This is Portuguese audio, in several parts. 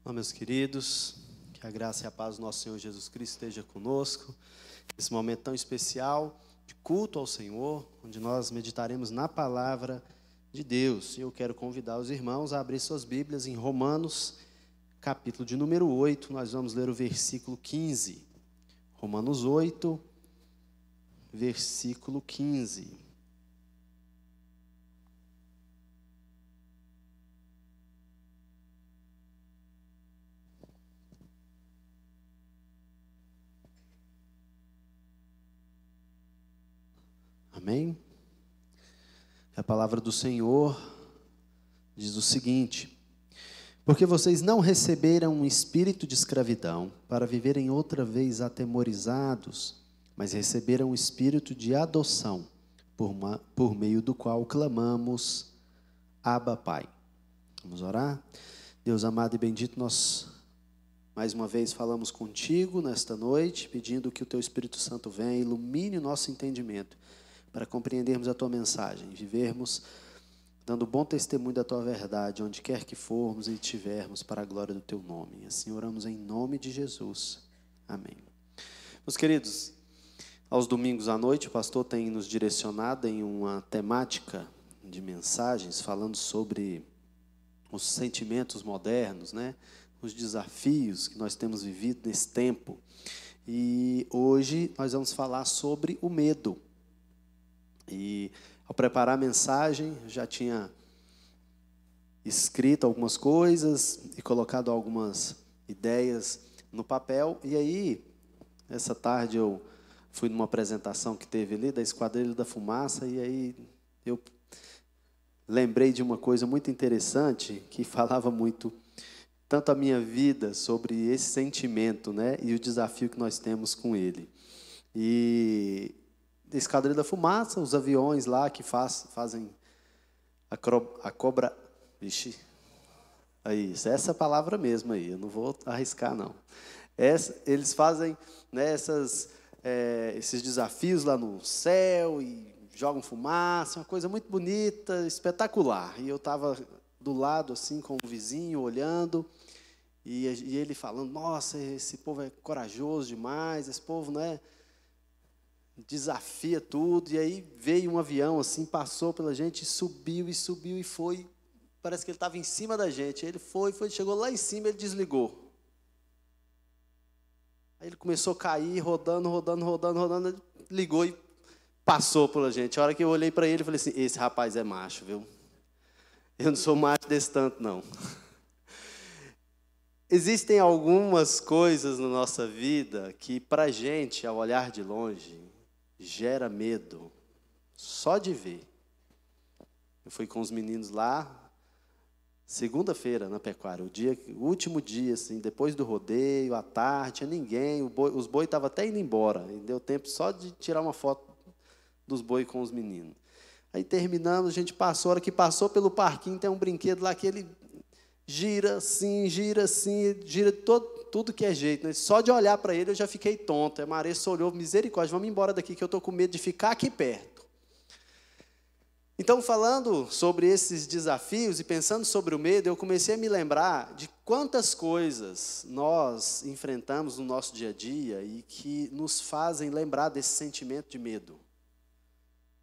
Olá, meus queridos, que a graça e a paz do nosso Senhor Jesus Cristo esteja conosco. Nesse momento tão especial de culto ao Senhor, onde nós meditaremos na palavra de Deus. E eu quero convidar os irmãos a abrir suas Bíblias em Romanos, capítulo de número 8. Nós vamos ler o versículo 15. Romanos 8, versículo 15. Amém? A palavra do Senhor diz o seguinte: porque vocês não receberam um espírito de escravidão para viverem outra vez atemorizados, mas receberam um espírito de adoção, por meio do qual clamamos, Abba, Pai. Vamos orar? Deus amado e bendito, nós mais uma vez falamos contigo nesta noite, pedindo que o teu Espírito Santo venha e ilumine o nosso entendimento, para compreendermos a tua mensagem, vivermos dando bom testemunho da tua verdade, onde quer que formos e estivermos, para a glória do teu nome. Assim oramos em nome de Jesus. Amém. Meus queridos, aos domingos à noite, o pastor tem nos direcionado em uma temática de mensagens, falando sobre os sentimentos modernos, né? Os desafios que nós temos vivido nesse tempo. E hoje nós vamos falar sobre o medo. E ao preparar a mensagem, já tinha escrito algumas coisas e colocado algumas ideias no papel. E aí, essa tarde eu fui numa apresentação que teve ali da Esquadrilha da Fumaça, e aí eu lembrei de uma coisa muito interessante que falava muito tanto a minha vida sobre esse sentimento, né, e o desafio que nós temos com ele. E Esquadrilha da Fumaça, os aviões lá que fazem a cobra... Vixe, aí, essa palavra mesmo aí, eu não vou arriscar não. Eles fazem, né, esses desafios lá no céu e jogam fumaça, uma coisa muito bonita, espetacular. E eu estava do lado assim com o vizinho olhando e ele falando: nossa, esse povo é corajoso demais, esse povo, né, desafia tudo. E aí veio um avião assim, passou pela gente, subiu e foi. Parece que ele estava em cima da gente. Ele foi, chegou lá em cima, ele desligou. Aí ele começou a cair, rodando, ele ligou e passou pela gente. A hora que eu olhei para ele, eu falei assim: esse rapaz é macho, viu? Eu não sou macho desse tanto, não. Existem algumas coisas na nossa vida que, para a gente, ao olhar de longe, gera medo, só de ver. Eu fui com os meninos lá, segunda-feira, na pecuária, o último dia, assim, depois do rodeio, à tarde, tinha ninguém, os boi estavam até indo embora, e deu tempo só de tirar uma foto dos boi com os meninos. Aí terminamos, a gente passou, a hora que passou pelo parquinho, tem um brinquedo lá que ele gira assim, gira tudo que é jeito, né? Só de olhar para ele eu já fiquei tonto. A Maressa olhou: misericórdia, vamos embora daqui que eu estou com medo de ficar aqui perto. Então, falando sobre esses desafios e pensando sobre o medo, eu comecei a me lembrar de quantas coisas nós enfrentamos no nosso dia a dia e que nos fazem lembrar desse sentimento de medo.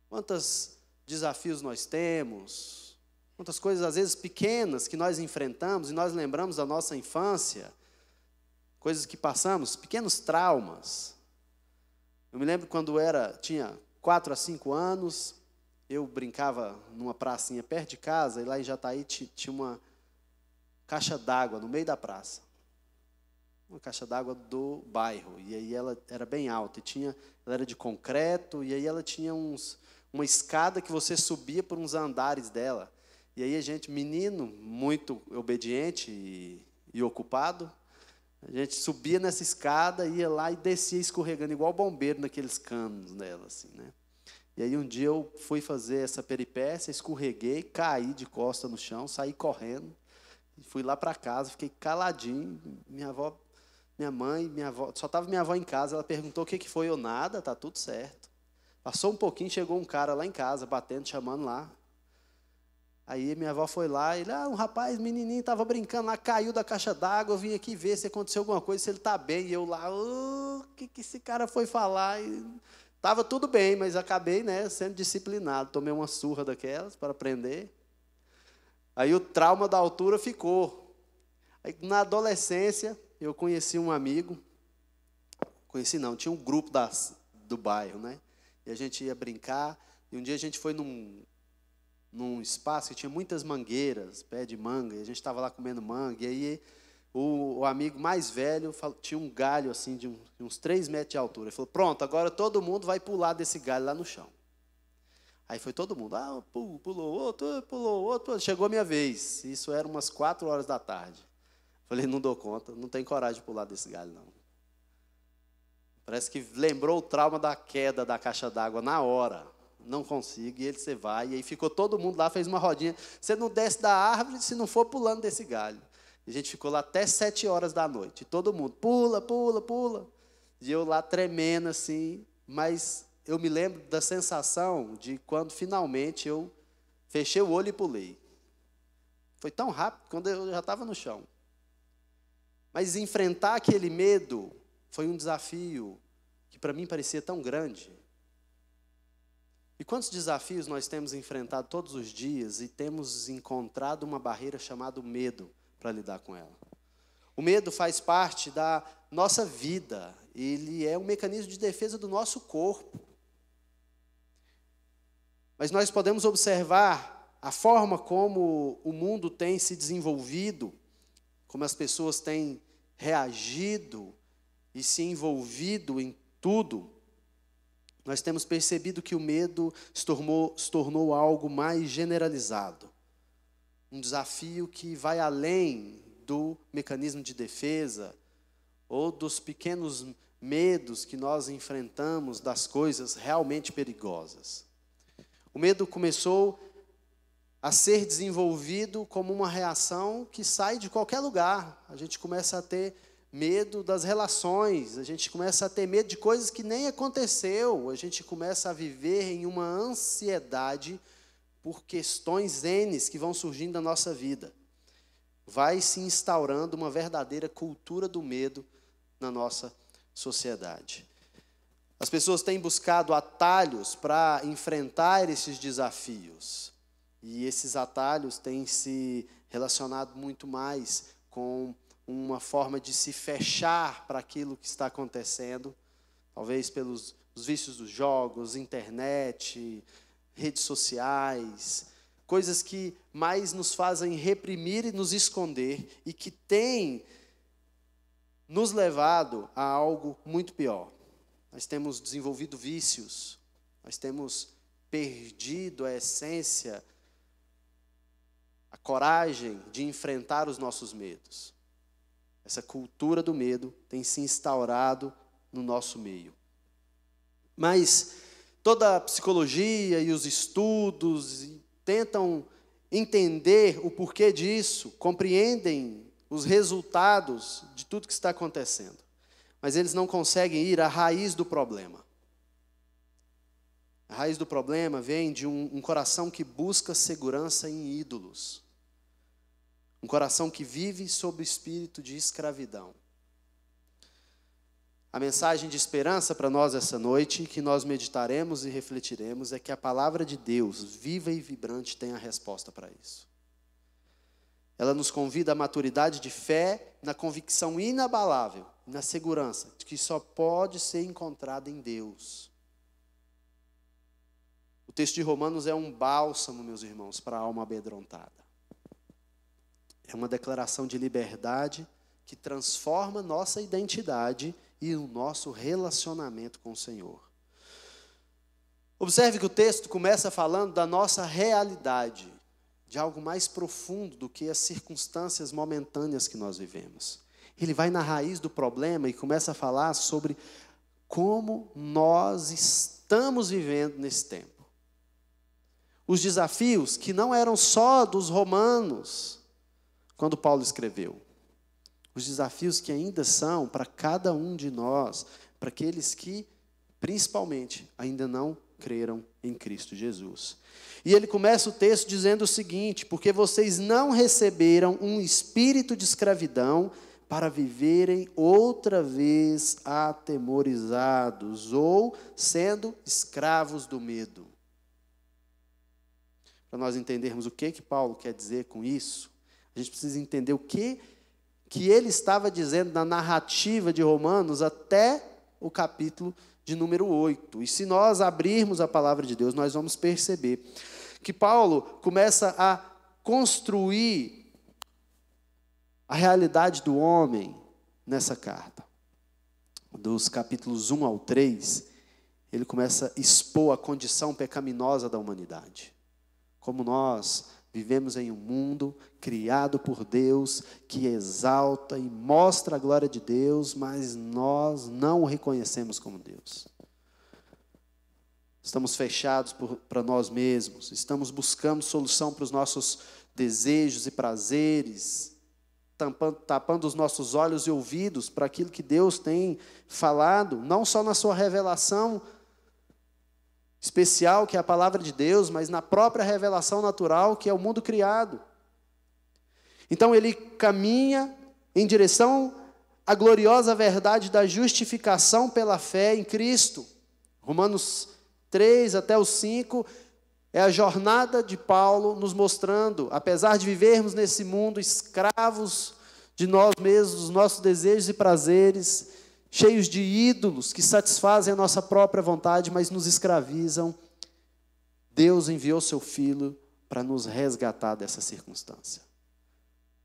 Quantos desafios nós temos, quantas coisas, às vezes, pequenas que nós enfrentamos e nós lembramos da nossa infância, coisas que passamos, pequenos traumas. Eu me lembro quando tinha 4 a 5 anos, eu brincava numa pracinha perto de casa, e lá em Jataí tinha uma caixa d'água no meio da praça. Uma caixa d'água do bairro, e aí ela era bem alta, ela era de concreto, e aí ela tinha uma escada que você subia por uns andares dela. E aí a gente, menino, muito obediente e ocupado, a gente subia nessa escada, ia lá e descia escorregando, igual bombeiro naqueles canos dela, assim, né? E aí um dia eu fui fazer essa peripécia, escorreguei, caí de costa no chão, saí correndo, fui lá para casa, fiquei caladinho. Minha avó, só estava minha avó em casa, ela perguntou o que foi, eu nada, tá tudo certo. Passou um pouquinho, chegou um cara lá em casa, batendo, chamando lá. Aí minha avó foi lá, ele, um rapaz, menininho, estava brincando lá, caiu da caixa d'água, eu vim aqui ver se aconteceu alguma coisa, se ele está bem. E eu lá, o que esse cara foi falar? Estava tudo bem, mas acabei, né, sendo disciplinado. Tomei uma surra daquelas para aprender. Aí o trauma da altura ficou. Aí, na adolescência, eu conheci um amigo, tinha um grupo do bairro, né? E a gente ia brincar, e um dia a gente foi num espaço que tinha muitas mangueiras, pé de manga, e a gente estava lá comendo manga, e aí o amigo mais velho tinha um galho assim de uns 3 metros de altura. Ele falou, pronto, agora todo mundo vai pular desse galho lá no chão. Aí foi todo mundo, pulou outro, chegou a minha vez. Isso era umas 4 horas da tarde. Falei, não dou conta, não tenho coragem de pular desse galho, não. Parece que lembrou o trauma da queda da caixa d'água na hora. Não consigo, e você vai, e aí ficou todo mundo lá, fez uma rodinha. Você não desce da árvore se não for pulando desse galho. E a gente ficou lá até 7 horas da noite. E todo mundo, pula, pula, pula. E eu lá tremendo assim, mas eu me lembro da sensação de quando finalmente eu fechei o olho e pulei. Foi tão rápido, quando eu já estava no chão. Mas enfrentar aquele medo foi um desafio que para mim parecia tão grande. E quantos desafios nós temos enfrentado todos os dias e temos encontrado uma barreira chamada medo para lidar com ela. O medo faz parte da nossa vida, ele é um mecanismo de defesa do nosso corpo. Mas nós podemos observar a forma como o mundo tem se desenvolvido, como as pessoas têm reagido e se envolvido em tudo. Nós temos percebido que o medo se tornou algo mais generalizado. Um desafio que vai além do mecanismo de defesa ou dos pequenos medos que nós enfrentamos das coisas realmente perigosas. O medo começou a ser desenvolvido como uma reação que sai de qualquer lugar. A gente começa a ter medo das relações, a gente começa a ter medo de coisas que nem aconteceu, a gente começa a viver em uma ansiedade por questões N que vão surgindo na nossa vida. Vai se instaurando uma verdadeira cultura do medo na nossa sociedade. As pessoas têm buscado atalhos para enfrentar esses desafios. E esses atalhos têm se relacionado muito mais com uma forma de se fechar para aquilo que está acontecendo, talvez pelos os vícios dos jogos, internet, redes sociais, coisas que mais nos fazem reprimir e nos esconder e que têm nos levado a algo muito pior. Nós temos desenvolvido vícios, nós temos perdido a essência, a coragem de enfrentar os nossos medos. Essa cultura do medo tem se instaurado no nosso meio. Mas toda a psicologia e os estudos tentam entender o porquê disso, compreendem os resultados de tudo que está acontecendo. Mas eles não conseguem ir à raiz do problema. A raiz do problema vem de um coração que busca segurança em ídolos. Um coração que vive sob o espírito de escravidão. A mensagem de esperança para nós essa noite, que nós meditaremos e refletiremos, é que a palavra de Deus, viva e vibrante, tem a resposta para isso. Ela nos convida à maturidade de fé, na convicção inabalável, na segurança, de que só pode ser encontrada em Deus. O texto de Romanos é um bálsamo, meus irmãos, para a alma amedrontada. É uma declaração de liberdade que transforma nossa identidade e o nosso relacionamento com o Senhor. Observe que o texto começa falando da nossa realidade, de algo mais profundo do que as circunstâncias momentâneas que nós vivemos. Ele vai na raiz do problema e começa a falar sobre como nós estamos vivendo nesse tempo. Os desafios que não eram só dos romanos, quando Paulo escreveu. Os desafios que ainda são para cada um de nós, para aqueles que, principalmente, ainda não creram em Cristo Jesus. E ele começa o texto dizendo o seguinte: porque vocês não receberam um espírito de escravidão para viverem outra vez atemorizados ou sendo escravos do medo. Para nós entendermos o que Paulo quer dizer com isso, a gente precisa entender o que ele estava dizendo na narrativa de Romanos até o capítulo de número 8. E se nós abrirmos a palavra de Deus, nós vamos perceber que Paulo começa a construir a realidade do homem nessa carta. Dos capítulos 1 ao 3, ele começa a expor a condição pecaminosa da humanidade. Como nós vivemos em um mundo criado por Deus, que exalta e mostra a glória de Deus, mas nós não o reconhecemos como Deus. Estamos fechados para nós mesmos, estamos buscando solução para os nossos desejos e prazeres, tapando os nossos olhos e ouvidos para aquilo que Deus tem falado, não só na sua revelação especial, que é a palavra de Deus, mas na própria revelação natural, que é o mundo criado. Então ele caminha em direção à gloriosa verdade da justificação pela fé em Cristo. Romanos 3 até o 5 é a jornada de Paulo nos mostrando, apesar de vivermos nesse mundo escravos de nós mesmos, dos nossos desejos e prazeres, cheios de ídolos que satisfazem a nossa própria vontade, mas nos escravizam, Deus enviou seu Filho para nos resgatar dessa circunstância,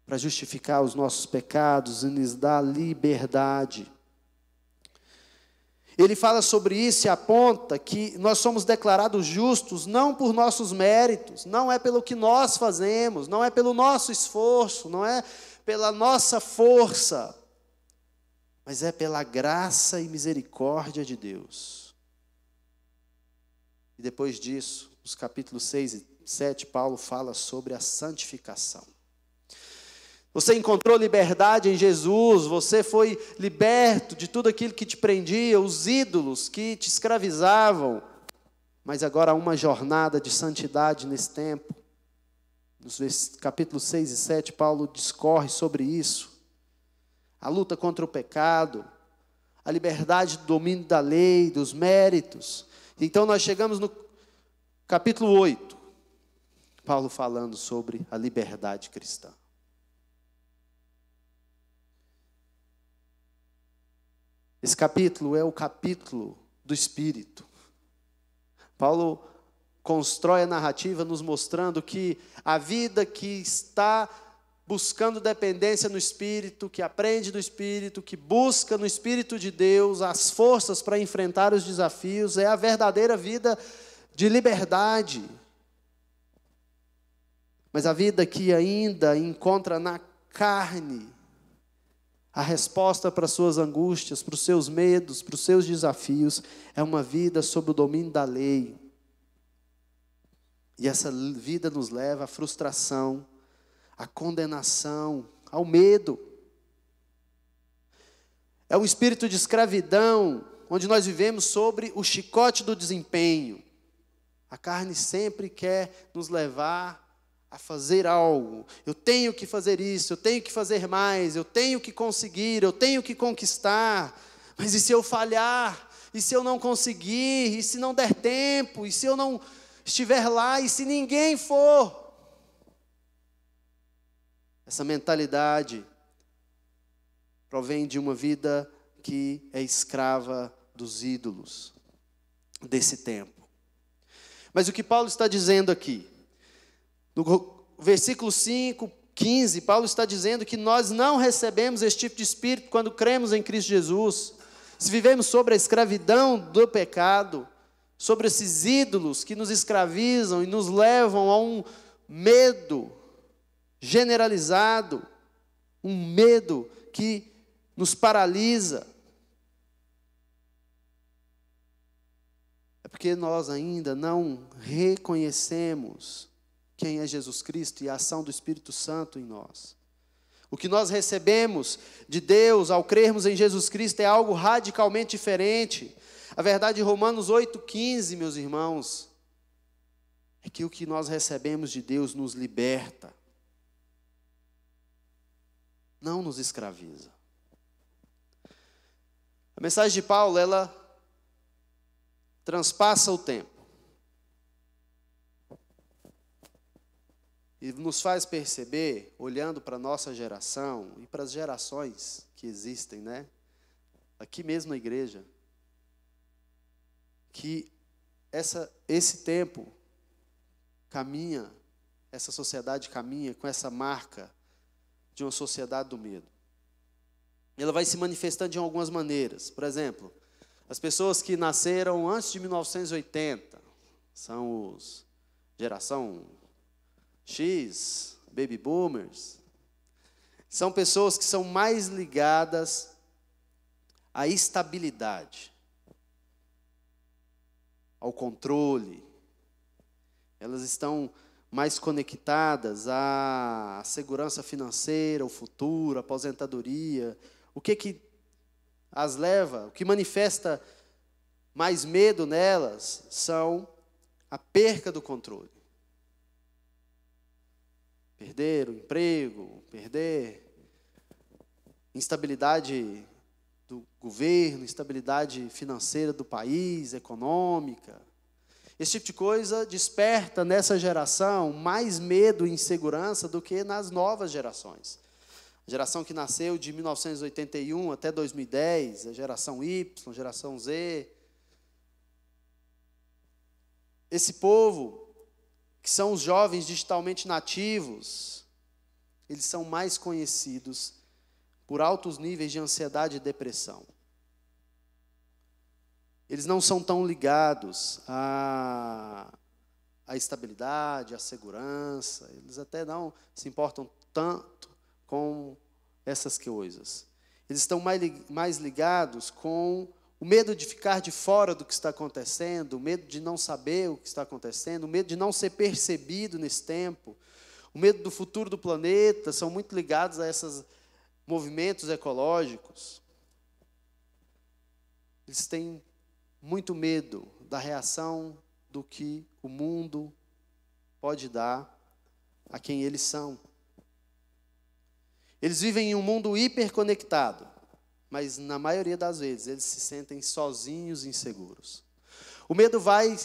para justificar os nossos pecados e nos dar liberdade. Ele fala sobre isso e aponta que nós somos declarados justos não por nossos méritos, não é pelo que nós fazemos, não é pelo nosso esforço, não é pela nossa força, mas é pela graça e misericórdia de Deus. E depois disso, nos capítulos 6 e 7, Paulo fala sobre a santificação. Você encontrou liberdade em Jesus, você foi liberto de tudo aquilo que te prendia, os ídolos que te escravizavam, mas agora há uma jornada de santidade nesse tempo. Nos capítulos 6 e 7, Paulo discorre sobre isso. A luta contra o pecado, a liberdade do domínio da lei, dos méritos. Então nós chegamos no capítulo 8, Paulo falando sobre a liberdade cristã. Esse capítulo é o capítulo do Espírito. Paulo constrói a narrativa nos mostrando que a vida que está buscando dependência no Espírito, que aprende do Espírito, que busca no Espírito de Deus as forças para enfrentar os desafios, é a verdadeira vida de liberdade. Mas a vida que ainda encontra na carne a resposta para as suas angústias, para os seus medos, para os seus desafios, é uma vida sob o domínio da lei. E essa vida nos leva à frustração, à condenação, ao medo. É um espírito de escravidão, onde nós vivemos sobre o chicote do desempenho. A carne sempre quer nos levar a fazer algo. Eu tenho que fazer isso, eu tenho que fazer mais, eu tenho que conseguir, eu tenho que conquistar. Mas e se eu falhar? E se eu não conseguir? E se não der tempo? E se eu não estiver lá? E se ninguém for? Essa mentalidade provém de uma vida que é escrava dos ídolos desse tempo. Mas o que Paulo está dizendo aqui? No versículo 5, 15, Paulo está dizendo que nós não recebemos esse tipo de espírito quando cremos em Cristo Jesus. Se vivemos sobre a escravidão do pecado, sobre esses ídolos que nos escravizam e nos levam a um medo generalizado, um medo que nos paralisa, é porque nós ainda não reconhecemos quem é Jesus Cristo e a ação do Espírito Santo em nós. O que nós recebemos de Deus ao crermos em Jesus Cristo é algo radicalmente diferente. A verdade de Romanos 8,15, meus irmãos, é que o que nós recebemos de Deus nos liberta, não nos escraviza. A mensagem de Paulo, ela transpassa o tempo e nos faz perceber, olhando para a nossa geração e para as gerações que existem, né? Aqui mesmo na igreja, que esse tempo caminha, essa sociedade caminha com essa marca de uma sociedade do medo. Ela vai se manifestando de algumas maneiras. Por exemplo, as pessoas que nasceram antes de 1980, são os geração X, baby boomers, são pessoas que são mais ligadas à estabilidade, ao controle. Elas estão mais conectadas à segurança financeira, ao futuro, à aposentadoria. O que as leva, o que manifesta mais medo nelas são a perca do controle. Perder o emprego, perder instabilidade do governo, instabilidade financeira do país, econômica. Esse tipo de coisa desperta nessa geração mais medo e insegurança do que nas novas gerações. A geração que nasceu de 1981 até 2010, a geração Y, a geração Z. Esse povo, que são os jovens digitalmente nativos, eles são mais conhecidos por altos níveis de ansiedade e depressão. Eles não são tão ligados à estabilidade, à segurança. Eles até não se importam tanto com essas coisas. Eles estão mais ligados com o medo de ficar de fora do que está acontecendo, o medo de não saber o que está acontecendo, o medo de não ser percebido nesse tempo, o medo do futuro do planeta. São muito ligados a esses movimentos ecológicos. Eles têm muito medo da reação do que o mundo pode dar a quem eles são. Eles vivem em um mundo hiperconectado, mas na maioria das vezes eles se sentem sozinhos e inseguros. O medo vai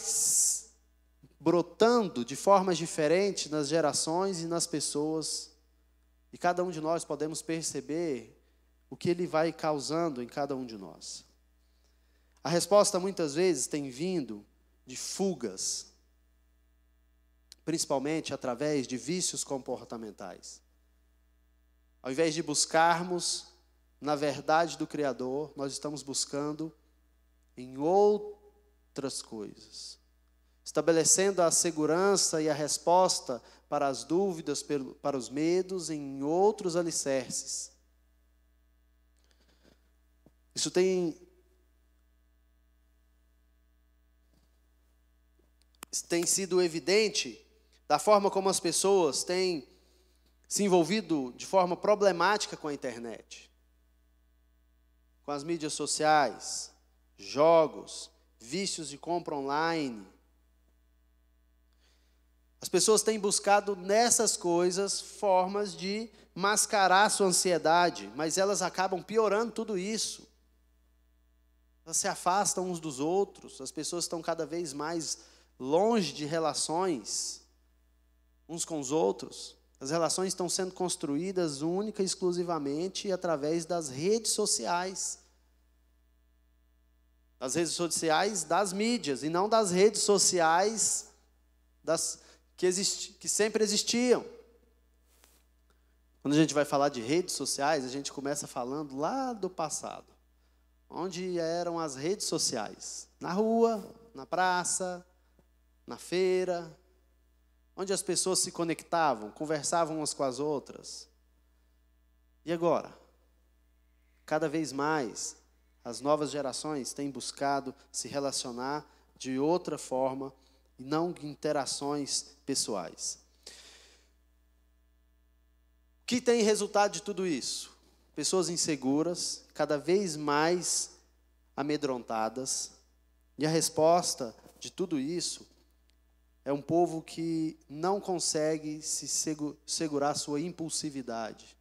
brotando de formas diferentes nas gerações e nas pessoas, e cada um de nós podemos perceber o que ele vai causando em cada um de nós. A resposta muitas vezes tem vindo de fugas, principalmente através de vícios comportamentais. Ao invés de buscarmos na verdade do Criador, nós estamos buscando em outras coisas, estabelecendo a segurança e a resposta para as dúvidas, para os medos, em outros alicerces. Isso tem sido evidente da forma como as pessoas têm se envolvido de forma problemática com a internet, com as mídias sociais, jogos, vícios de compra online. As pessoas têm buscado nessas coisas formas de mascarar sua ansiedade, mas elas acabam piorando tudo isso. Elas se afastam uns dos outros, as pessoas estão cada vez mais longe de relações uns com os outros. As relações estão sendo construídas única e exclusivamente através das redes sociais. Das redes sociais das mídias, e não das redes sociais que sempre existiam. Quando a gente vai falar de redes sociais, a gente começa falando lá do passado. Onde eram as redes sociais? Na rua, na praça, na feira, onde as pessoas se conectavam, conversavam umas com as outras. E agora? Cada vez mais, as novas gerações têm buscado se relacionar de outra forma, e não de interações pessoais. O que tem resultado de tudo isso? Pessoas inseguras, cada vez mais amedrontadas, E a resposta de tudo isso é um povo que não consegue se segurar sua impulsividade.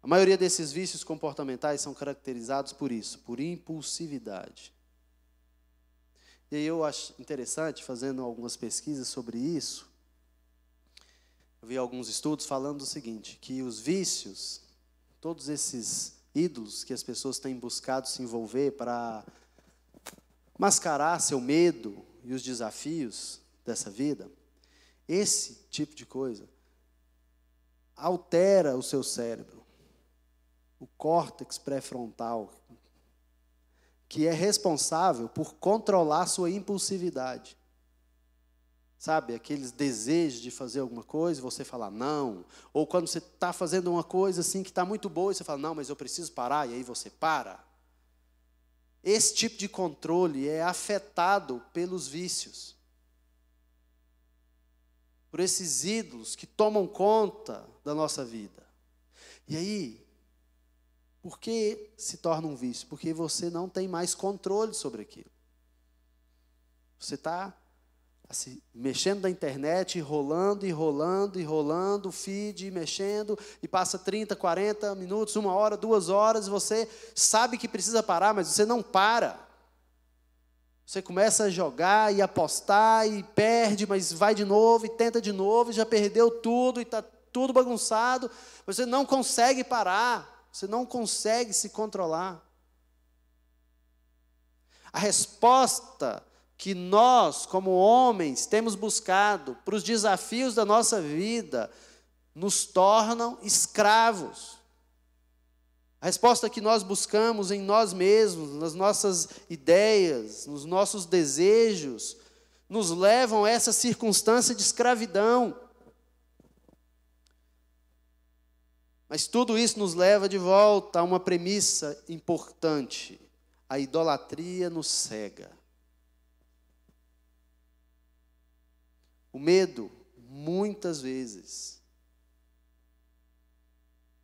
A maioria desses vícios comportamentais são caracterizados por isso, por impulsividade. E aí eu acho interessante, fazendo algumas pesquisas sobre isso, eu vi alguns estudos falando o seguinte, que os vícios, todos esses ídolos que as pessoas têm buscado se envolver para mascarar seu medo e os desafios dessa vida, esse tipo de coisa altera o seu cérebro, o córtex pré-frontal, que é responsável por controlar sua impulsividade. Sabe, aqueles desejos de fazer alguma coisa e você falar não. Ou quando você está fazendo uma coisa assim que está muito boa e você fala, não, mas eu preciso parar, e aí você para. Esse tipo de controle é afetado pelos vícios. Por esses ídolos que tomam conta da nossa vida. E aí, por que se torna um vício? Porque você não tem mais controle sobre aquilo. Você está assim, mexendo na internet, rolando, o feed, mexendo, e passa 30, 40 minutos, 1 hora, 2 horas, e você sabe que precisa parar, mas você não para. Você começa a jogar e apostar, e perde, mas vai de novo, e tenta de novo, e já perdeu tudo, e está tudo bagunçado, você não consegue parar, você não consegue se controlar. A resposta que nós, como homens, temos buscado para os desafios da nossa vida, nos tornam escravos. A resposta que nós buscamos em nós mesmos, nas nossas ideias, nos nossos desejos, nos levam a essa circunstância de escravidão. Mas tudo isso nos leva de volta a uma premissa importante: a idolatria nos cega. O medo, muitas vezes,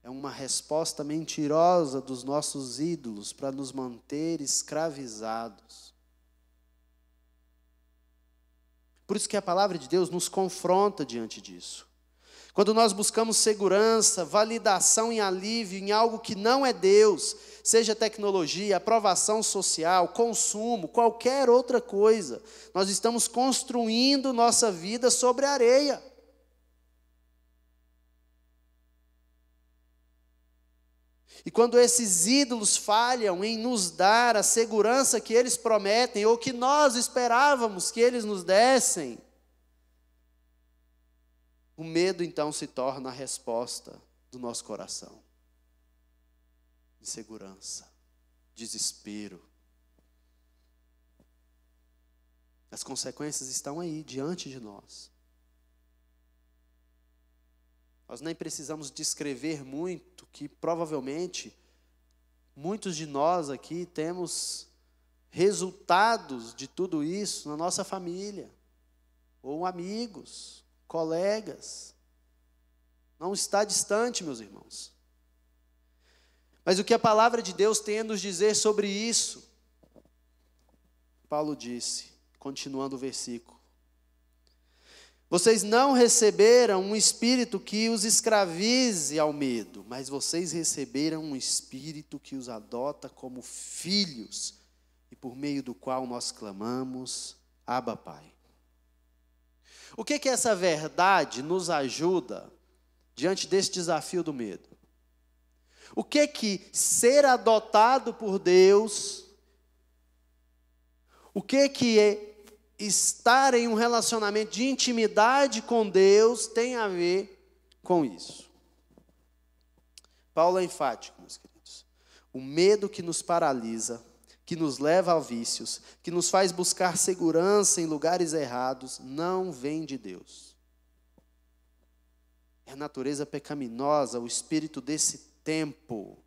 é uma resposta mentirosa dos nossos ídolos para nos manter escravizados. Por isso que a palavra de Deus nos confronta diante disso. Quando nós buscamos segurança, validação e alívio em algo que não é Deus, seja tecnologia, aprovação social, consumo, qualquer outra coisa, nós estamos construindo nossa vida sobre areia. E quando esses ídolos falham em nos dar a segurança que eles prometem, ou que nós esperávamos que eles nos dessem, o medo então se torna a resposta do nosso coração. Insegurança, desespero. As consequências estão aí, diante de nós. Nós nem precisamos descrever muito, que provavelmente muitos de nós aqui temos resultados de tudo isso na nossa família, ou amigos, colegas. Não está distante, meus irmãos. Mas o que a palavra de Deus tem a nos dizer sobre isso? Paulo disse, continuando o versículo: vocês não receberam um espírito que os escravize ao medo, mas vocês receberam um espírito que os adota como filhos, e por meio do qual nós clamamos, Abba, Pai. O que essa verdade nos ajuda diante desse desafio do medo? O que ser adotado por Deus, o que é estar em um relacionamento de intimidade com Deus tem a ver com isso? Paulo é enfático, meus queridos. O medo que nos paralisa, que nos leva a vícios, que nos faz buscar segurança em lugares errados, não vem de Deus. É a natureza pecaminosa, o espírito desse tempo,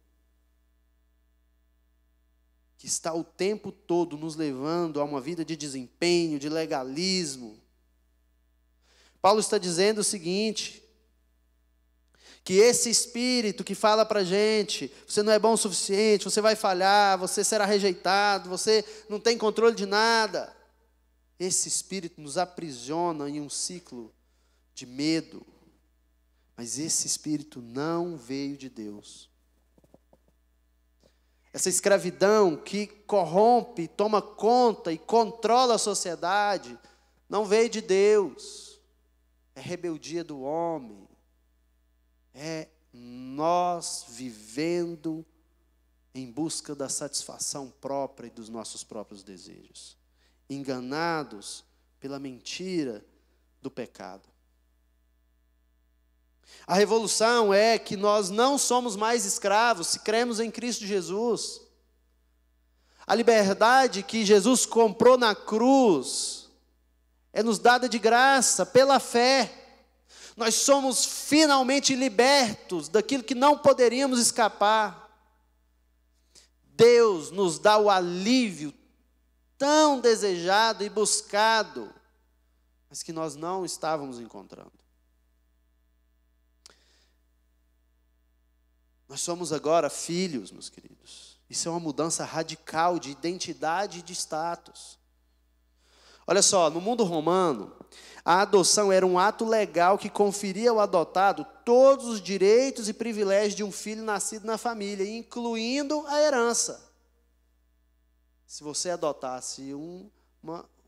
que está o tempo todo nos levando a uma vida de desempenho, de legalismo. Paulo está dizendo o seguinte, Que esse espírito que fala para a gente, você não é bom o suficiente, você vai falhar, você será rejeitado, você não tem controle de nada. Esse espírito nos aprisiona em um ciclo de medo. Mas esse espírito não veio de Deus. Essa escravidão que corrompe, toma conta e controla a sociedade, não veio de Deus. É rebeldia do homem. É nós vivendo em busca da satisfação própria e dos nossos próprios desejos, enganados pela mentira do pecado. A revolução é que nós não somos mais escravos se cremos em Cristo Jesus. A liberdade que Jesus comprou na cruz é nos dada de graça, pela fé. Nós somos finalmente libertos daquilo que não poderíamos escapar. Deus nos dá o alívio tão desejado e buscado, mas que nós não estávamos encontrando. Nós somos agora filhos, meus queridos. Isso é uma mudança radical de identidade e de status. Olha só, no mundo romano, a adoção era um ato legal que conferia ao adotado todos os direitos e privilégios de um filho nascido na família, incluindo a herança. Se você adotasse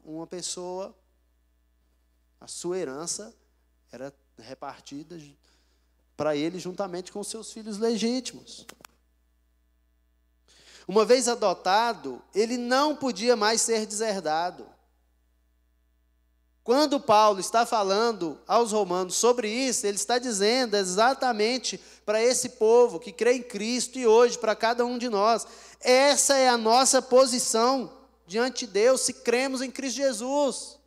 uma pessoa, a sua herança era repartida para ele juntamente com os seus filhos legítimos. Uma vez adotado, ele não podia mais ser deserdado. Quando Paulo está falando aos romanos sobre isso, ele está dizendo exatamente para esse povo que crê em Cristo e hoje para cada um de nós. Essa é a nossa posição diante de Deus se cremos em Cristo Jesus.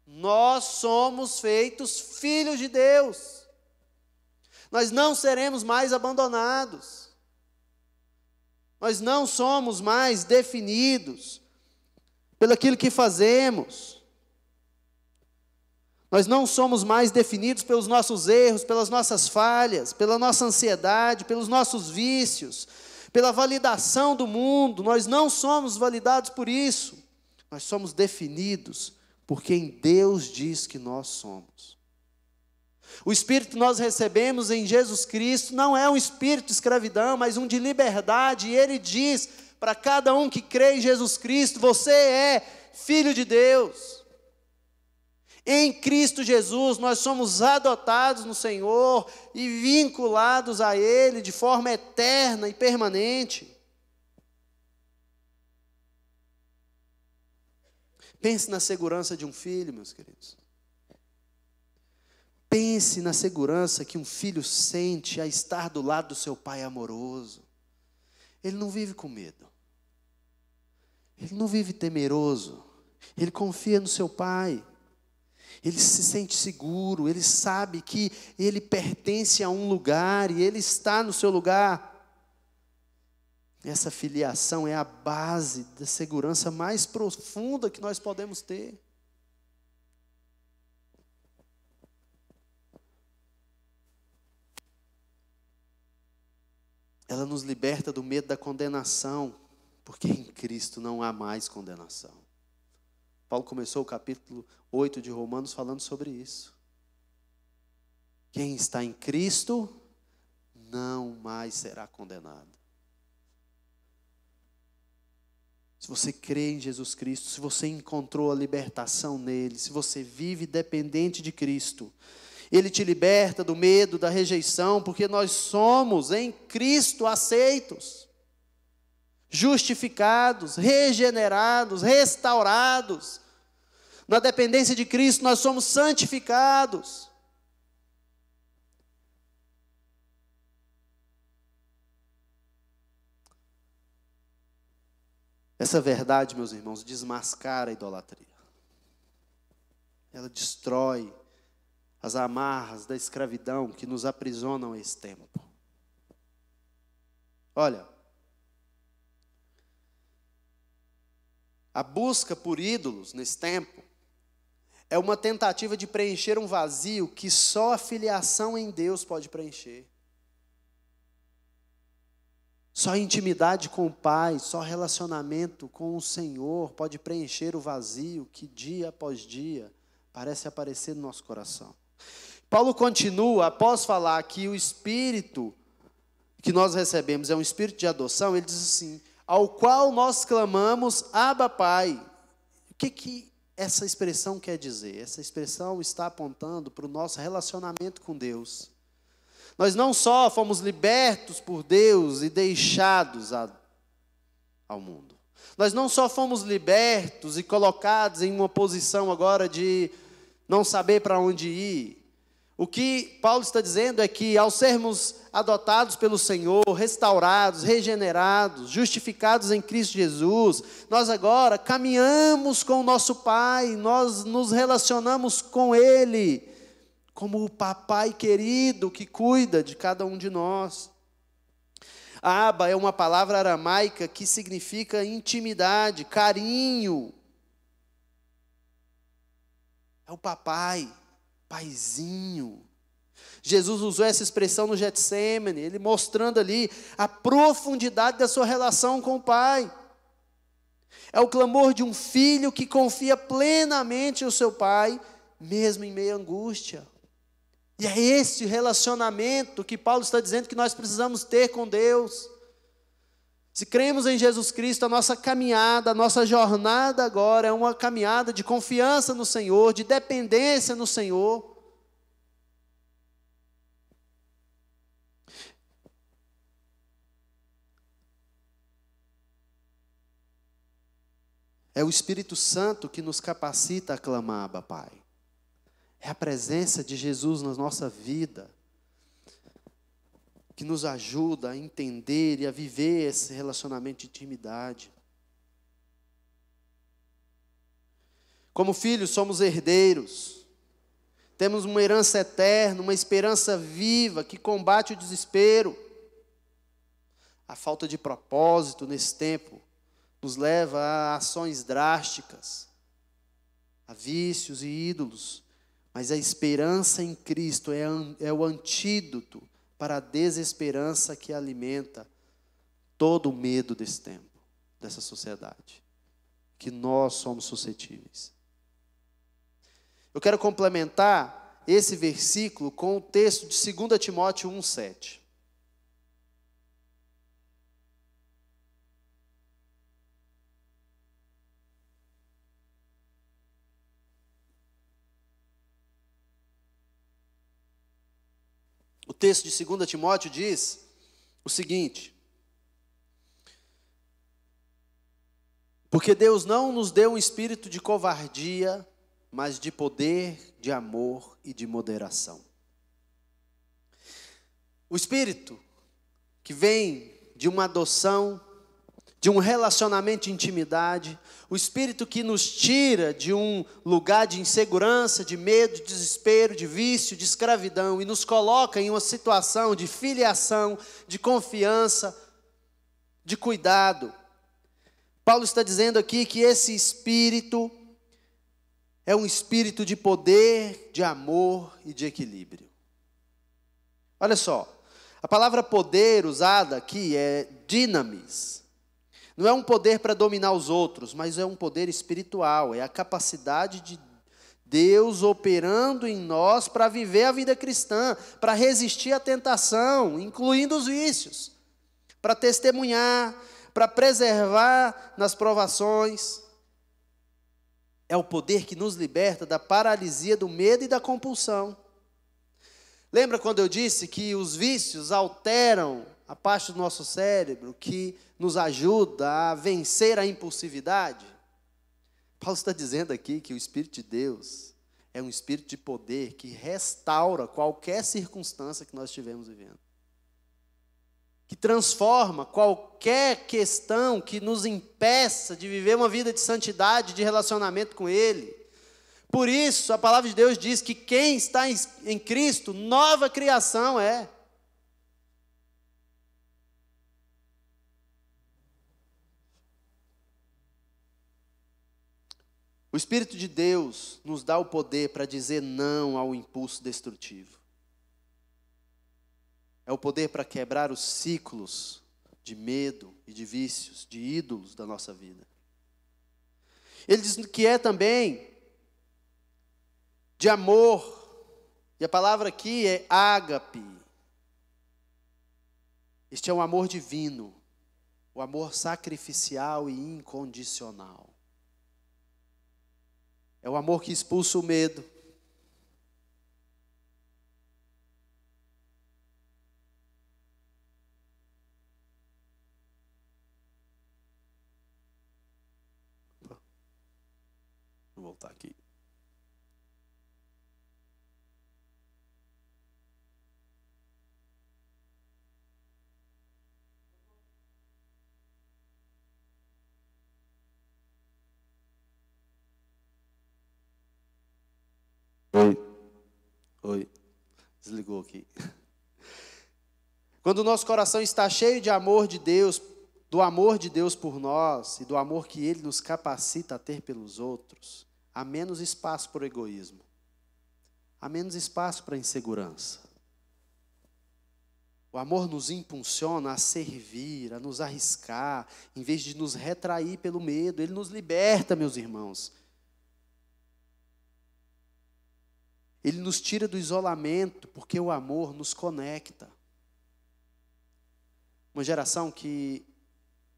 Nós somos feitos filhos de Deus. Nós não seremos mais abandonados. Nós não somos mais definidos pelo aquilo que fazemos. Nós não somos mais definidos pelos nossos erros, pelas nossas falhas, pela nossa ansiedade, pelos nossos vícios, pela validação do mundo. Nós não somos validados por isso. Nós somos definidos por quem Deus diz que nós somos. O espírito que nós recebemos em Jesus Cristo não é um espírito de escravidão, mas um de liberdade. E Ele diz para cada um que crê em Jesus Cristo: você é filho de Deus. Em Cristo Jesus, nós somos adotados no Senhor e vinculados a Ele de forma eterna e permanente. Pense na segurança de um filho, meus queridos. Pense na segurança que um filho sente a estar do lado do seu pai amoroso. Ele não vive com medo. Ele não vive temeroso. Ele confia no seu pai. Ele se sente seguro, ele sabe que ele pertence a um lugar e ele está no seu lugar. Essa filiação é a base da segurança mais profunda que nós podemos ter. Ela nos liberta do medo da condenação, porque em Cristo não há mais condenação. Paulo começou o capítulo 8 de Romanos falando sobre isso. Quem está em Cristo não mais será condenado. Se você crê em Jesus Cristo, se você encontrou a libertação nele, se você vive dependente de Cristo, Ele te liberta do medo, da rejeição, porque nós somos em Cristo aceitos, justificados, regenerados, restaurados. Na dependência de Cristo nós somos santificados. Essa verdade, meus irmãos, desmascara a idolatria. Ela destrói as amarras da escravidão que nos aprisionam a esse tempo. Olha, a busca por ídolos nesse tempo é uma tentativa de preencher um vazio que só a filiação em Deus pode preencher. Só intimidade com o Pai, só relacionamento com o Senhor pode preencher o vazio que dia após dia parece aparecer no nosso coração. Paulo continua, após falar que o Espírito que nós recebemos é um Espírito de adoção, ele diz assim, ao qual nós clamamos, Abba, Pai. O que essa expressão quer dizer? Essa expressão está apontando para o nosso relacionamento com Deus. Nós não só fomos libertos por Deus e deixados ao mundo. Nós não só fomos libertos e colocados em uma posição agora de não saber para onde ir. O que Paulo está dizendo é que ao sermos adotados pelo Senhor, restaurados, regenerados, justificados em Cristo Jesus, nós agora caminhamos com o nosso Pai, nós nos relacionamos com Ele, como o papai querido que cuida de cada um de nós. Abba é uma palavra aramaica que significa intimidade, carinho. É o papai, paizinho. Jesus usou essa expressão no Getsêmani, ele mostrando ali a profundidade da sua relação com o Pai. É o clamor de um filho que confia plenamente no seu Pai, mesmo em meio à angústia. E é esse relacionamento que Paulo está dizendo que nós precisamos ter com Deus. Se cremos em Jesus Cristo, a nossa caminhada, a nossa jornada agora é uma caminhada de confiança no Senhor, de dependência no Senhor. É o Espírito Santo que nos capacita a clamar, Abba, Pai. É a presença de Jesus na nossa vida que nos ajuda a entender e a viver esse relacionamento de intimidade. Como filhos, somos herdeiros. Temos uma herança eterna, uma esperança viva que combate o desespero. A falta de propósito nesse tempo nos leva a ações drásticas, a vícios e ídolos. Mas a esperança em Cristo é o antídoto para a desesperança que alimenta todo o medo desse tempo, dessa sociedade, que nós somos suscetíveis. Eu quero complementar esse versículo com o texto de 2 Timóteo 1,7. O texto de 2 Timóteo diz o seguinte: porque Deus não nos deu um espírito de covardia, mas de poder, de amor e de moderação. O espírito que vem de uma adoção, de um relacionamento de intimidade, o espírito que nos tira de um lugar de insegurança, de medo, de desespero, de vício, de escravidão e nos coloca em uma situação de filiação, de confiança, de cuidado. Paulo está dizendo aqui que esse espírito é um espírito de poder, de amor e de equilíbrio. Olha só, a palavra poder usada aqui é dinamis. Não é um poder para dominar os outros, mas é um poder espiritual, é a capacidade de Deus operando em nós para viver a vida cristã, para resistir à tentação, incluindo os vícios, para testemunhar, para preservar nas provações. É o poder que nos liberta da paralisia do medo e da compulsão. Lembra quando eu disse que os vícios alteram a parte do nosso cérebro que nos ajuda a vencer a impulsividade? Paulo está dizendo aqui que o Espírito de Deus é um espírito de poder que restaura qualquer circunstância que nós estivermos vivendo. Que transforma qualquer questão que nos impeça de viver uma vida de santidade, de relacionamento com Ele. Por isso, a palavra de Deus diz que quem está em Cristo, nova criação é. O Espírito de Deus nos dá o poder para dizer não ao impulso destrutivo. É o poder para quebrar os ciclos de medo e de vícios, de ídolos da nossa vida. Ele diz que é também de amor, e a palavra aqui é ágape. Este é um amor divino, o amor sacrificial e incondicional. É o amor que expulsa o medo. Vou voltar aqui. Oi. Desligou aqui. Quando o nosso coração está cheio de amor de Deus, do amor de Deus por nós e do amor que Ele nos capacita a ter pelos outros, há menos espaço para o egoísmo, há menos espaço para a insegurança. O amor nos impulsiona a servir, a nos arriscar, em vez de nos retrair pelo medo. Ele nos liberta, meus irmãos. Ele nos tira do isolamento, porque o amor nos conecta. Uma geração que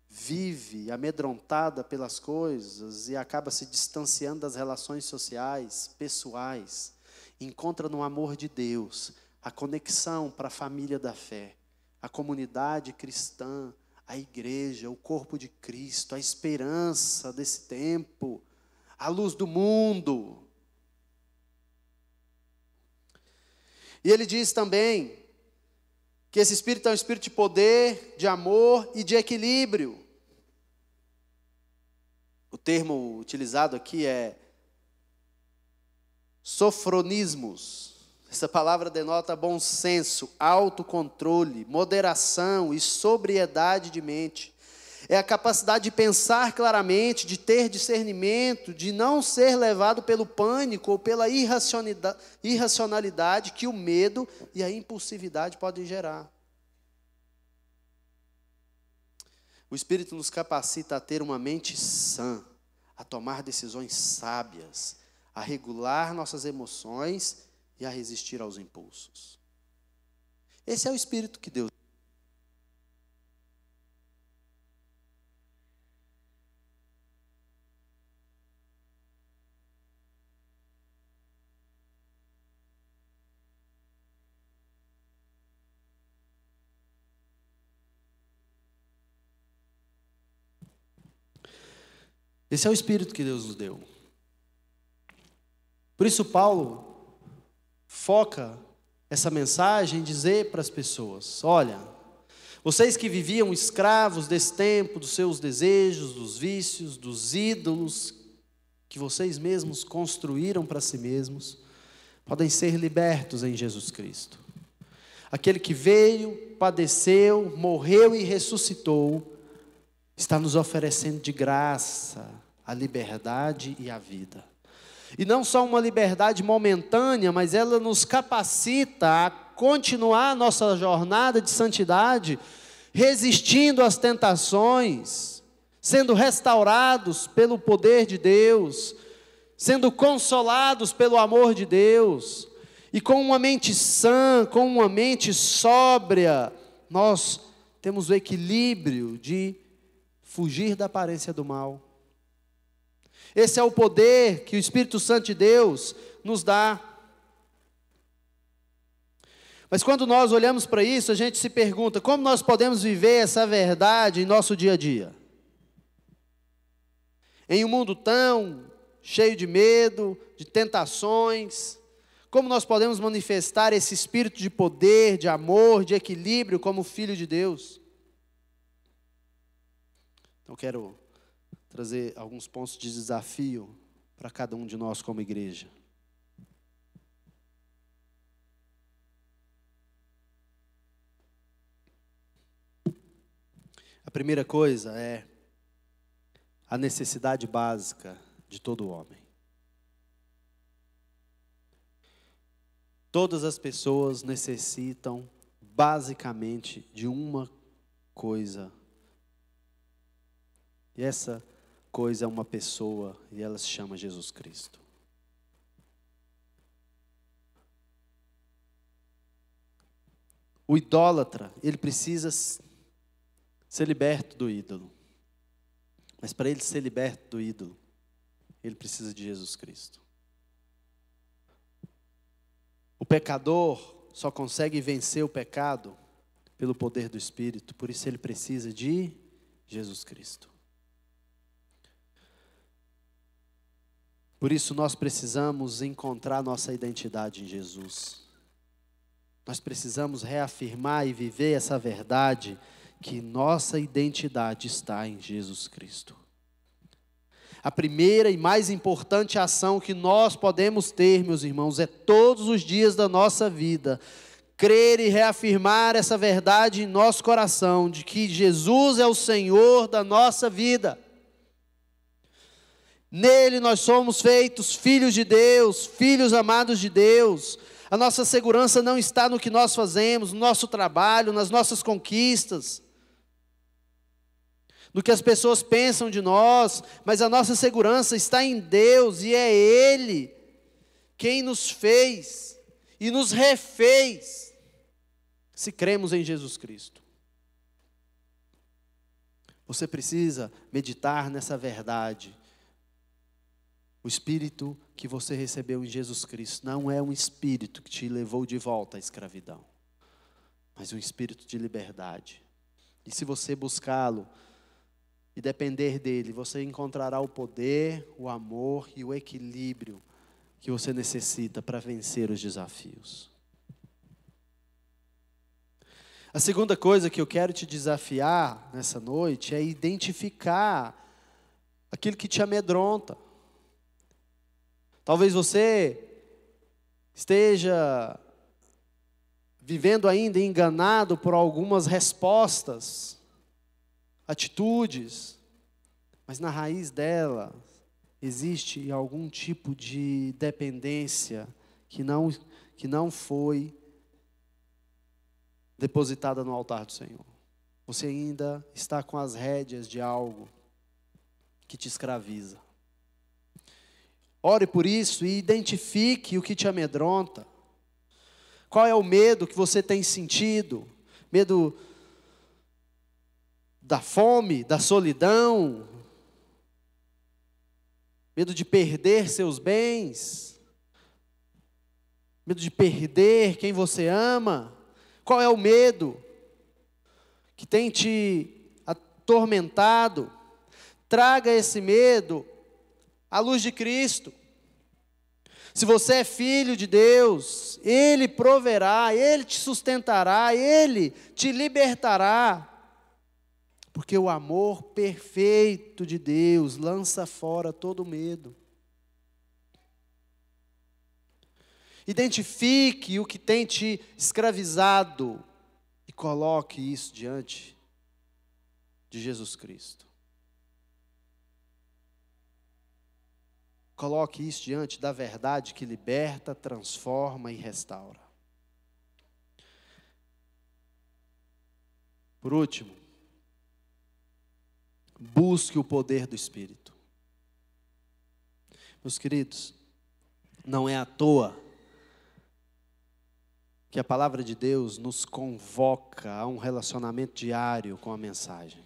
vive amedrontada pelas coisas e acaba se distanciando das relações sociais, pessoais, encontra no amor de Deus a conexão para a família da fé, a comunidade cristã, a igreja, o corpo de Cristo, a esperança desse tempo, a luz do mundo. E ele diz também que esse Espírito é um Espírito de poder, de amor e de equilíbrio. O termo utilizado aqui é sofronismos. Essa palavra denota bom senso, autocontrole, moderação e sobriedade de mente. É a capacidade de pensar claramente, de ter discernimento, de não ser levado pelo pânico ou pela irracionalidade que o medo e a impulsividade podem gerar. O Espírito nos capacita a ter uma mente sã, a tomar decisões sábias, a regular nossas emoções e a resistir aos impulsos. Esse é o Espírito que Deus. Esse é o Espírito que Deus nos deu. Por isso Paulo foca essa mensagem em dizer para as pessoas: olha, vocês que viviam escravos desse tempo, dos seus desejos, dos vícios, dos ídolos que vocês mesmos construíram para si mesmos, podem ser libertos em Jesus Cristo. Aquele que veio, padeceu, morreu e ressuscitou, está nos oferecendo de graça a liberdade e a vida. E não só uma liberdade momentânea, mas ela nos capacita a continuar a nossa jornada de santidade, resistindo às tentações, sendo restaurados pelo poder de Deus, sendo consolados pelo amor de Deus, e com uma mente sã, com uma mente sóbria, nós temos o equilíbrio de fugir da aparência do mal. Esse é o poder que o Espírito Santo de Deus nos dá. Mas quando nós olhamos para isso, a gente se pergunta: como nós podemos viver essa verdade em nosso dia a dia? Em um mundo tão cheio de medo, de tentações, como nós podemos manifestar esse espírito de poder, de amor, de equilíbrio como filho de Deus? Então quero trazer alguns pontos de desafio para cada um de nós como igreja. A primeira coisa é a necessidade básica de todo homem. Todas as pessoas necessitam basicamente de uma coisa. E essa coisa é uma pessoa, e ela se chama Jesus Cristo. O idólatra, ele precisa ser liberto do ídolo. Mas para ele ser liberto do ídolo, ele precisa de Jesus Cristo. O pecador só consegue vencer o pecado pelo poder do Espírito, por isso ele precisa de Jesus Cristo. Por isso nós precisamos encontrar nossa identidade em Jesus. Nós precisamos reafirmar e viver essa verdade, que nossa identidade está em Jesus Cristo. A primeira e mais importante ação que nós podemos ter, meus irmãos, é todos os dias da nossa vida, crer e reafirmar essa verdade em nosso coração, de que Jesus é o Senhor da nossa vida. Nele nós somos feitos filhos de Deus, filhos amados de Deus. A nossa segurança não está no que nós fazemos, no nosso trabalho, nas nossas conquistas, no que as pessoas pensam de nós, mas a nossa segurança está em Deus, e é Ele quem nos fez e nos refez, se cremos em Jesus Cristo. Você precisa meditar nessa verdade. O Espírito que você recebeu em Jesus Cristo não é um Espírito que te levou de volta à escravidão, mas um Espírito de liberdade. E se você buscá-lo e depender dele, você encontrará o poder, o amor e o equilíbrio que você necessita para vencer os desafios. A segunda coisa que eu quero te desafiar nessa noite é identificar aquilo que te amedronta. Talvez você esteja vivendo ainda enganado por algumas respostas, atitudes, mas na raiz dela existe algum tipo de dependência que não foi depositada no altar do Senhor. Você ainda está com as rédeas de algo que te escraviza. Ore por isso e identifique o que te amedronta. Qual é o medo que você tem sentido? Medo da fome, da solidão? Medo de perder seus bens? Medo de perder quem você ama? Qual é o medo que tem te atormentado? Traga esse medo à luz de Cristo. Se você é filho de Deus, Ele proverá, Ele te sustentará, Ele te libertará. Porque o amor perfeito de Deus lança fora todo medo. Identifique o que tem te escravizado e coloque isso diante de Jesus Cristo. Coloque isso diante da verdade que liberta, transforma e restaura. Por último, busque o poder do Espírito. Meus queridos, não é à toa que a palavra de Deus nos convoca a um relacionamento diário com a mensagem.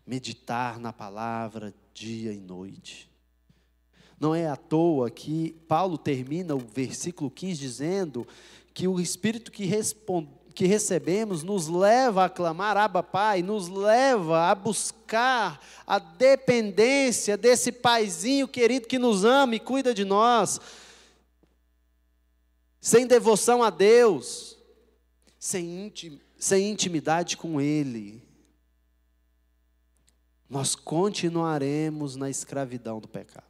Meditar na palavra dia e noite. Não é à toa que Paulo termina o versículo 15 dizendo que o Espírito que recebemos nos leva a clamar Abba Pai, nos leva a buscar a dependência desse Paizinho querido que nos ama e cuida de nós, sem devoção a Deus, sem intimidade com Ele, nós continuaremos na escravidão do pecado.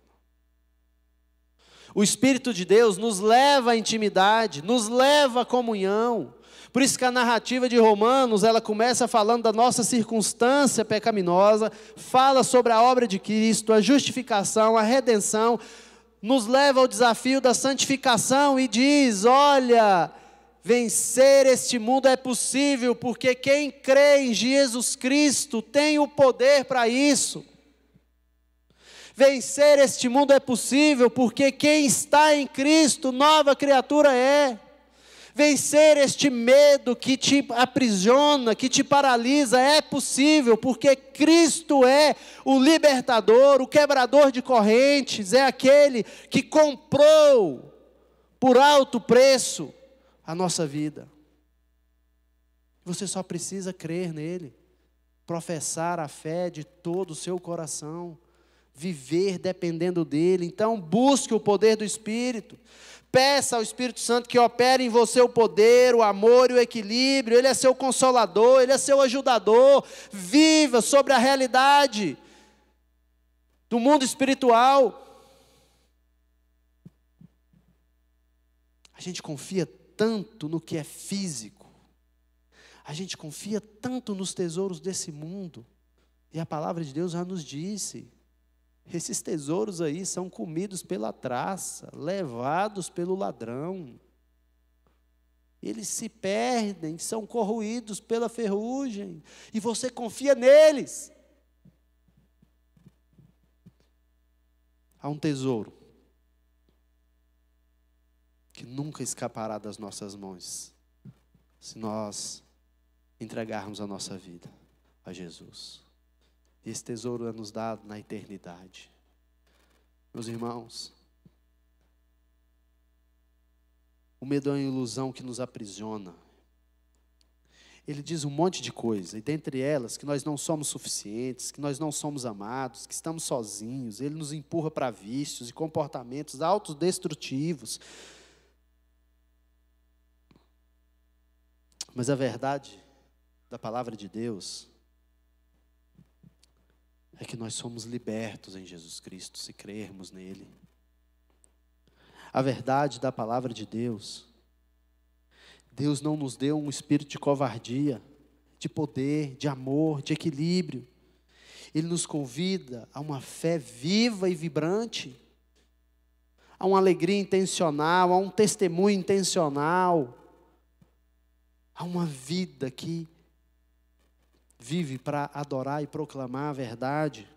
O Espírito de Deus nos leva à intimidade, nos leva à comunhão. Por isso que a narrativa de Romanos, ela começa falando da nossa circunstância pecaminosa, fala sobre a obra de Cristo, a justificação, a redenção, nos leva ao desafio da santificação e diz, olha, Vencer este mundo é possível, porque quem crê em Jesus Cristo tem o poder para isso. Vencer este mundo é possível, porque quem está em Cristo, nova criatura é. Vencer este medo que te aprisiona, que te paralisa, é possível, porque Cristo é o libertador, o quebrador de correntes, é aquele que comprou por alto preço a nossa vida. Você só precisa crer nele, professar a fé de todo o seu coração, viver dependendo dele. Então busque o poder do Espírito. Peça ao Espírito Santo que opere em você o poder, o amor e o equilíbrio. Ele é seu consolador, Ele é seu ajudador. Viva sobre a realidade do mundo espiritual. A gente confia tanto no que é físico. A gente confia tanto nos tesouros desse mundo. E a palavra de Deus já nos disse: esses tesouros aí são comidos pela traça, levados pelo ladrão. Eles se perdem, são corroídos pela ferrugem. E você confia neles. Há um tesouro que nunca escapará das nossas mãos, se nós entregarmos a nossa vida a Jesus. Esse tesouro é nos dado na eternidade. Meus irmãos, o medo é uma ilusão que nos aprisiona. Ele diz um monte de coisa, e dentre elas, que nós não somos suficientes, que nós não somos amados, que estamos sozinhos. Ele nos empurra para vícios e comportamentos autodestrutivos. Mas a verdade da palavra de Deus é que nós somos libertos em Jesus Cristo, se crermos nele. A verdade da palavra de Deus, Deus não nos deu um espírito de covardia, de poder, de amor, de equilíbrio. Ele nos convida a uma fé viva e vibrante, a uma alegria intencional, a um testemunho intencional, a uma vida que vive para adorar e proclamar a verdade.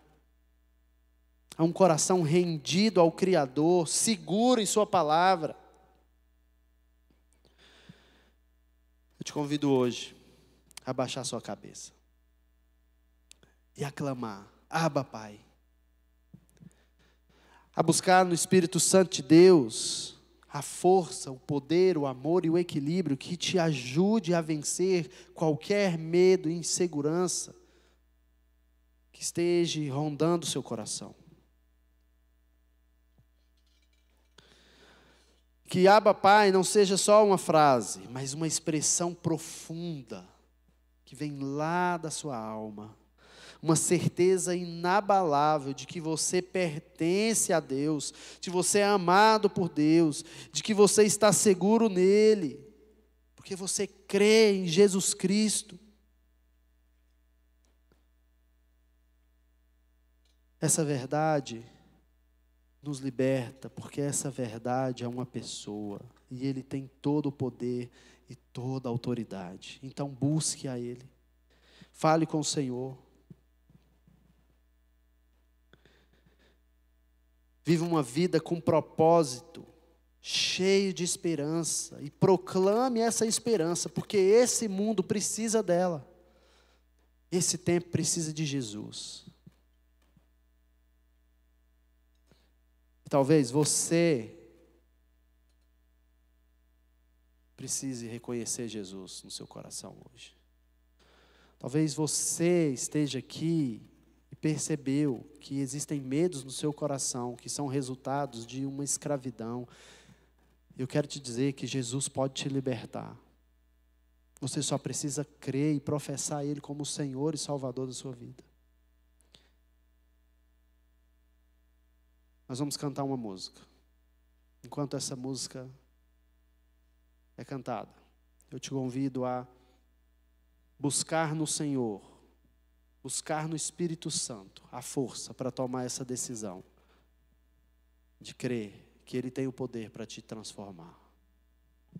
Há um coração rendido ao Criador, seguro em sua palavra. Eu te convido hoje a baixar sua cabeça e a clamar: Abba, Pai. A buscar no Espírito Santo de Deus a força, o poder, o amor e o equilíbrio que te ajude a vencer qualquer medo e insegurança que esteja rondando o seu coração. Que Abba, Pai não seja só uma frase, mas uma expressão profunda, que vem lá da sua alma. Uma certeza inabalável de que você pertence a Deus, de que você é amado por Deus, de que você está seguro nele, porque você crê em Jesus Cristo. Essa verdade nos liberta, porque essa verdade é uma pessoa, e Ele tem todo o poder e toda a autoridade. Então busque a Ele, fale com o Senhor. Viva uma vida com propósito, cheio de esperança, e proclame essa esperança, porque esse mundo precisa dela. Esse tempo precisa de Jesus. Talvez você precise reconhecer Jesus no seu coração hoje. Talvez você esteja aqui e percebeu que existem medos no seu coração, que são resultados de uma escravidão. Eu quero te dizer que Jesus pode te libertar. Você só precisa crer e professar Ele como o Senhor e Salvador da sua vida. Nós vamos cantar uma música. Enquanto essa música é cantada, eu te convido a buscar no Senhor, buscar no Espírito Santo a força para tomar essa decisão de crer que Ele tem o poder para te transformar.